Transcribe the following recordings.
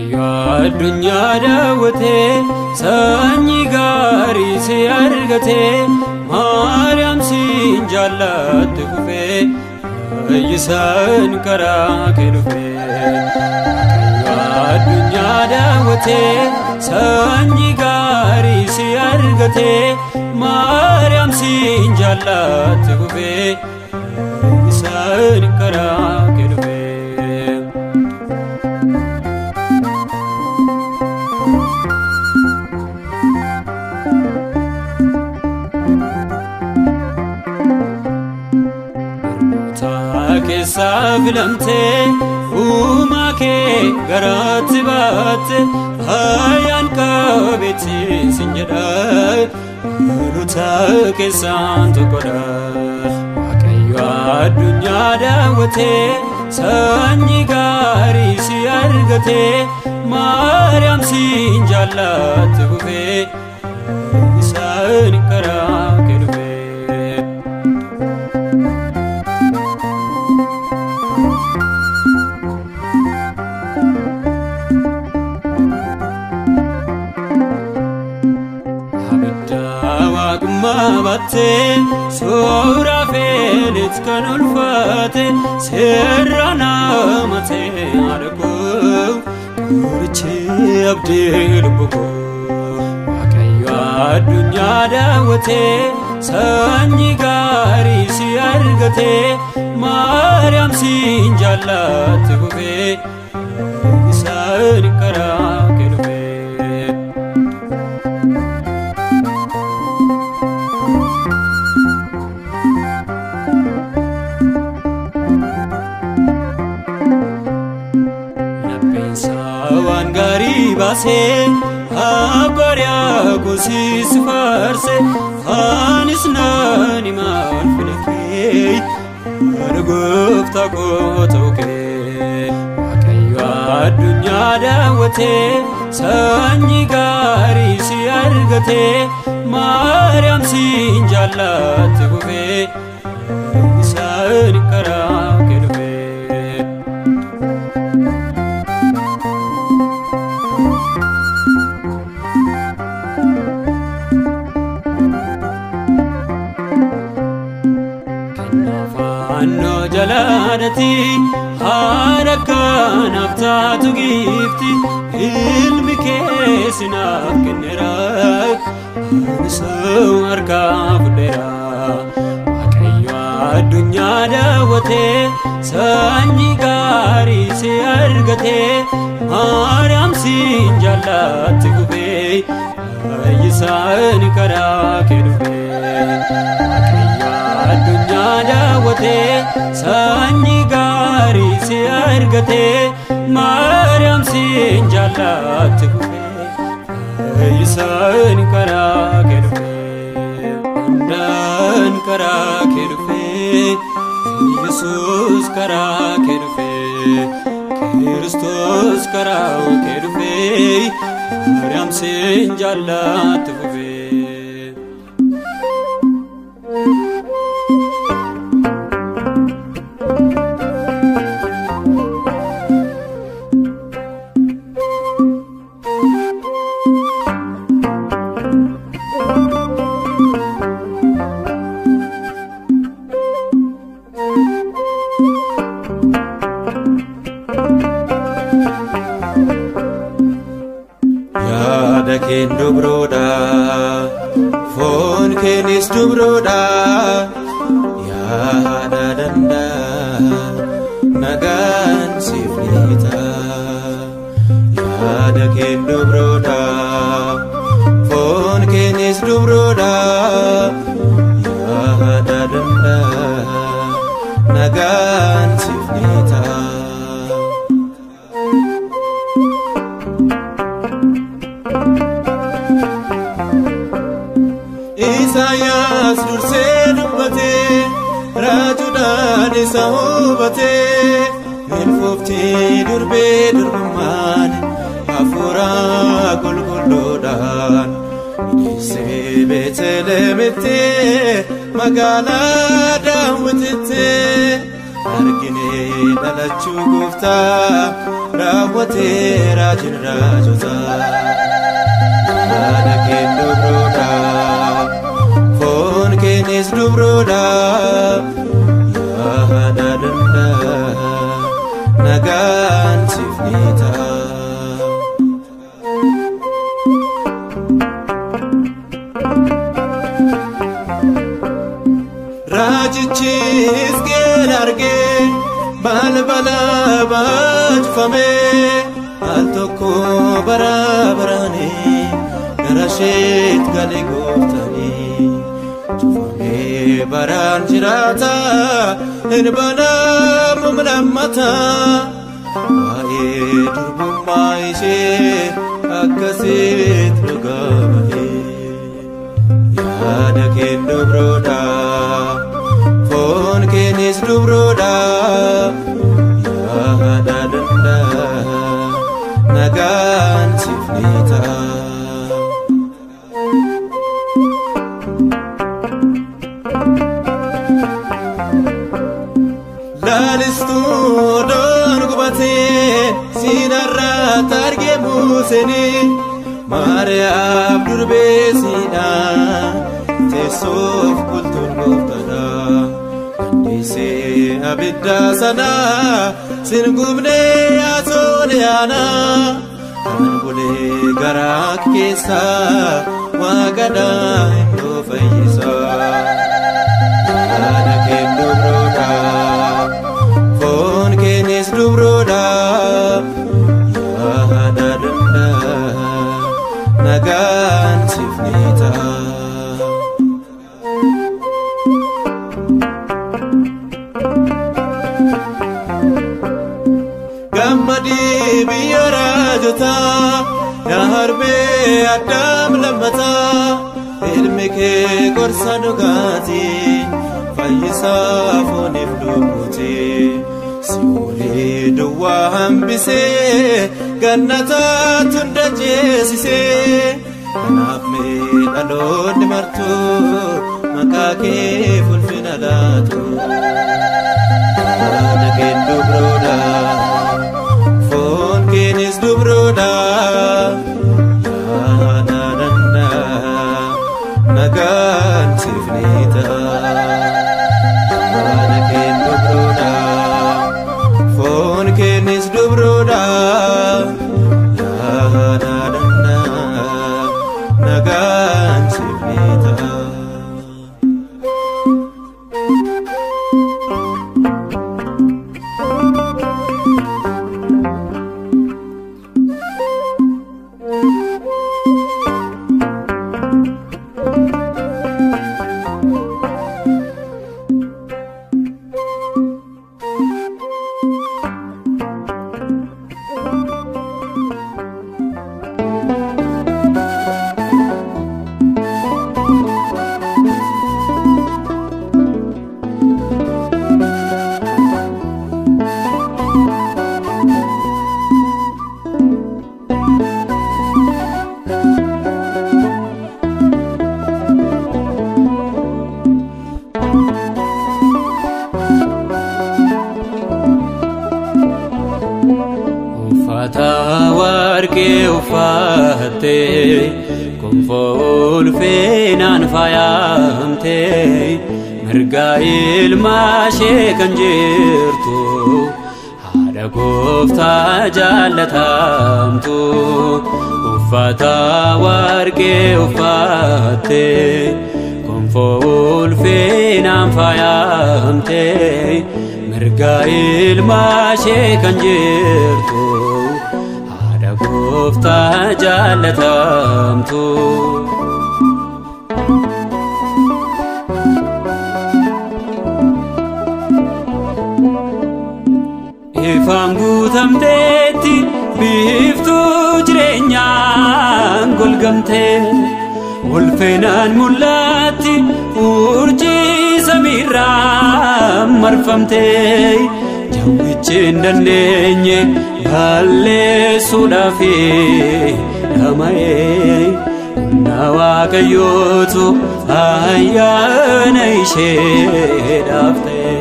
Addunyaa daawwatee sanyii gaarii si argatee Maariyaam siin jaallatte kufee fayyisaan karaa kee dhufee. Addunyaa daawwatee sanyii gaarii si argatee Maariyaam siin jaallatte kufee fayyisaan karaa kee dhufee. Filamtee uumaa kee garaatti baatte hayyaan qabeetti sin jedha hoolota keessaan tokkodha. Waaqayyo addunyaa daawwatee sanyii gaarii si argatee Maariyaam siin jaallatte kufee isaan karaa kee dhufee. Battee suuraa feelit kan ulfaate seerra namatee adakoo qorichi abdii lubbu koo. Waaqayyo addunyaa daawwatee sanyii gaarii si argatee Maariyaam siin jaallatte kufee isaan karaa kee dhufee. Baasee abbariyaa gosi si faarse anis naan himaan fedha kee haadha gooftaa koo ta'uu kee. Waaqayyo addunyaa daawwatee sanyii gaarii si argatee Maariyaam siin jaallatte kufee isaan karaa kee dhufee. Fannoo jalaadhati haadha kanaaf taatu gifti ilmi kee sinaaf kenneera anisoo harkaa fudheera. Waaqayyo addunyaa daawwatee sanyii gaarii si argatee Maariyaam siin jaallatte kufee fayyisaan karaa kee dhufee. Addunyaa daawwatee sanyii gaarii si argatee Maariyaam siin jaallatte kufee fayyisaan karaa kee dhufee. Hundaan karaa kee dhufee Yesuus karaa kee dhufee Kiristoos karaa kee dhufee Maariyaam siin jaallatte kufee. Yaada keen dubroodha foon keenis dubroodha yaada danda'a nagaan siif niita. Yaada keen dubroodha foon keenis dubroodha yaada danda'a nagaan siif niita. Durbaas dursee dubbate raajuudhaan isa hubate milfoofti durbee durbummaan hafuura qulqulluudhaan Idisee Beetelemitti magaalaa Daawititti arginee dhalachuu gooftaa raawwatee raajiin raajotaa haadha keen dubroodhaa foon keenis dubroodhaa yaa haadha danda'a nagaan siif ni ta'a. Raajichis geen argee balbala baajfamee al tokko bara baraanii gara isheetti galee gooftanii cufamee baraan jiraata hin banaamu lammataa waa'ee durbummaa ishee akkasitti dhugaa bahee yaada keen dubroodhaa foon keenis dubroodhaa yaa haadha danda'a nagaan siif ni ta'a. Laalistuu odoon gubatee siinarratti argee buusanii Maariyaam durbee siinaa teessoof bultuun gooftaadhaa Andisee abidda sanaa sin gubnee yaasoon yaanaa kan bulee garaa keessaa waaqadhaa hindoo fayyisaa haadha keen dubroodhaa foon keenis dubroodhaa yaa haadha danda'a nagaan siif ni ta'a. Gammadii biyya raajotaa yaa harbee addaam lammataa ilmi kee gorsa dhugaatii fayyisaa fooniif lubbuutii si'oolii duwwaa hambisee gannataa tunda jeesisee kanaaf mee dhaloonni martuu maqaa kee ulfina laatu haadha keen dubroodhaa foon keenis dubroodhaa yaa haadha danda'a nagaan siif ni ta'a. Haadha keen dubroodhaa foon keenis dubroodhaa yaa haadha danda'a nagaan siif ni ta'a. warqee uffattee gonfoo ulfinaan faayamtee mirga ilmaa ishee kan jirtu haadha gooftaa jaalatamtu uffata warqee uffattee gonfoo ulfinaan faayamtee mirga ilmaa ishee kan jirtu haadha gooftaa jaalatamtu. Ifaan guutamteetti biiftuu jireenyaan golgamtee ulfinaan mul'atti urjii samiirraa marfamtee jawwichi hin dandeenye balleessuudhaaf dhama'ee humna Waaqayyootu ayyaana isheedhaaf ta'e.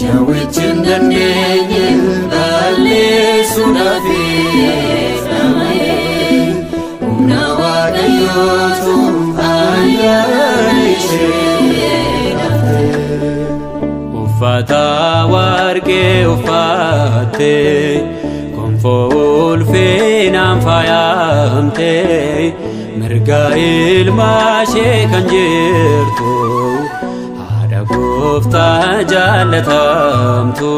Jawwichi hin dandeenye balleessuudhaaf dhama'ee humna Waaqayyootu ayyaana isheedhaaf ta'e. Uffata warqee uffattee gonfoo ulfinaan faayamtee mirga ilmaa ishee kan jirtu haadha Gooftaa jaalatamtu.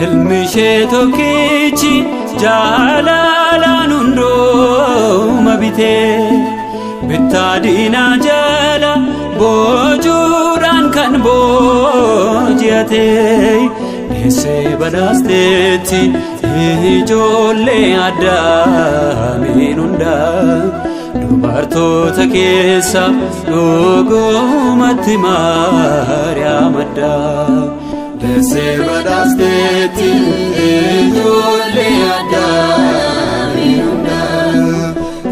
Ilmi ishee tokkichi jaalalaan hundumaa bitee bittaa diinaa jala boojuudhaan kan booji'atee deessee badhaasteetti ijoollee Addaamiin hundaa dubartoota keessa dhugumatti Maariyaam addaa. Deessee badhaasteetti ijoollee Addaamiin hundaa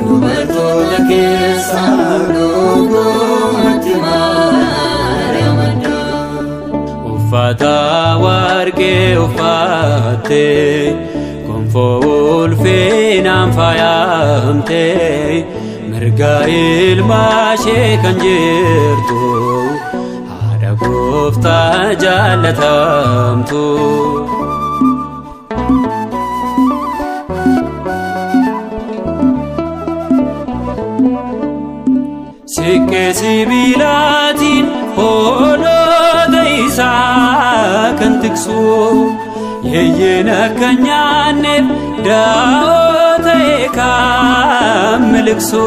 dubartoota keessa dhugumatti Maariyaam addaa. Uffata warqee uffattee gonfoo ulfinaan faayamtee mirga ilmaa ishee kan jirtu haadha Gooftaa jaalatamtu. Siqqee sibiilaatiin hoolota isaa kan tiksu yeeyyeen akka nyaanneef daa'oo ta'e kan miliqsu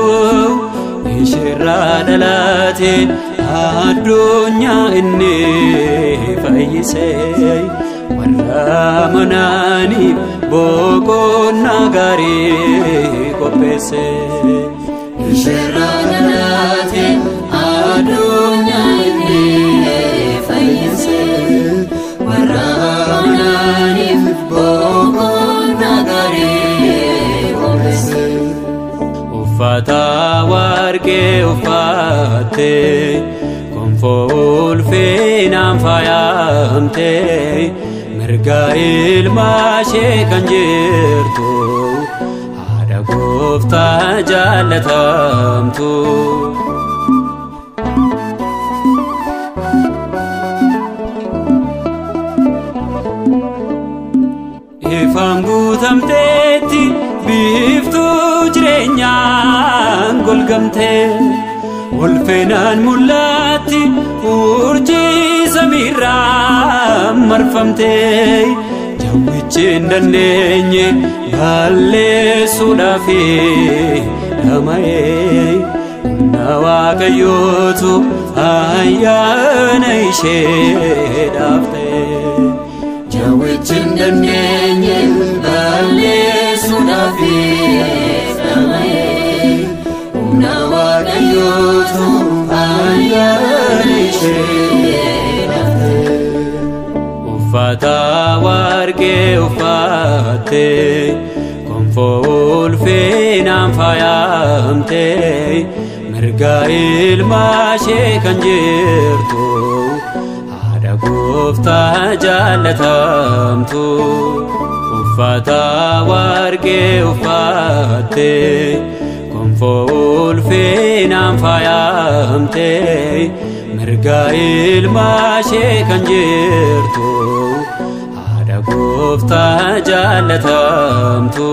isheerraa dhalaate addunyaa inni fayyisee warra amananiif boqonnaa gaarii qopheesse. Isheerraa dhalaate addunyaa inni fayyisee warra amananiif boqonnaa gaarii qopheesse. Uffata warqee uffattee gonfoo ulfinaan faayamtee mirga ilmaa ishee kan jirtu haadha Gooftaa jaalatamtu. Ifaan guutamteetti biiftuu jireenyaan golgamtee ulfinaan mul'atti urjii samiirraa marfamtee jawwichi hin dandeenye balleessuudhaaf dhama'ee humna Waaqayyootu ayyaana isheedhaaf ta'e. Jawwichi hin dandeenye balleessuudhaaf dhama'ee humna Waaqayyootu ayyaana isheedhaaf ta'e. Uffata warqee uffattee gonfoo ulfinaan faayamtee mirga ilmaa ishee kan jirtu haadha Gooftaa jaalatamtu. Uffata warqee uffattee gonfoo ulfinaan faayamtee mirga ilmaa ishee kan jirtu haadha Gooftaa jaalatamtu.